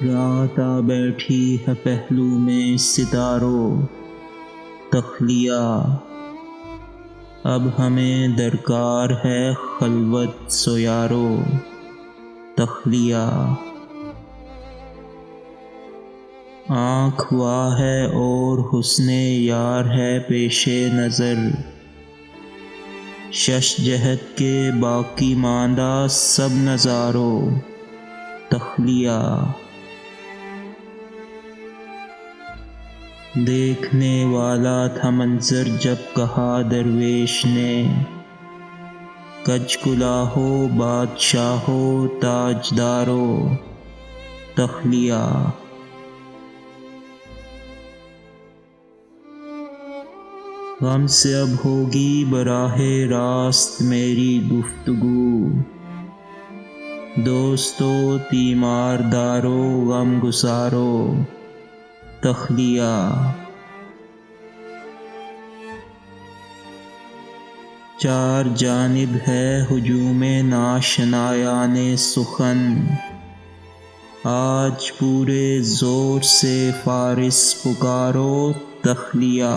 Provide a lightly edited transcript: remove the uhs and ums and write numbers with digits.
رات آ بیٹھی ہے پہلو میں ستاروں تخلیہ، اب ہمیں درکار ہے خلوت سو یارو تخلیہ۔ آنکھ واہ ہے اور حسن یار ہے پیش نظر، شش جہت کے باقی ماندہ سب نظاروں تخلیہ۔ دیکھنے والا تھا منظر جب کہا درویش نے، کج کلاہو بادشاہو تاجدارو تخلیہ۔ غم سے اب ہوگی براہ راست میری گفتگو، دوستو تیمار دارو غم گسارو تخلیہ۔ چار جانب ہے ہجوم ناشنایان سخن، آج پورے زور سے فارس پکارو تخلیہ۔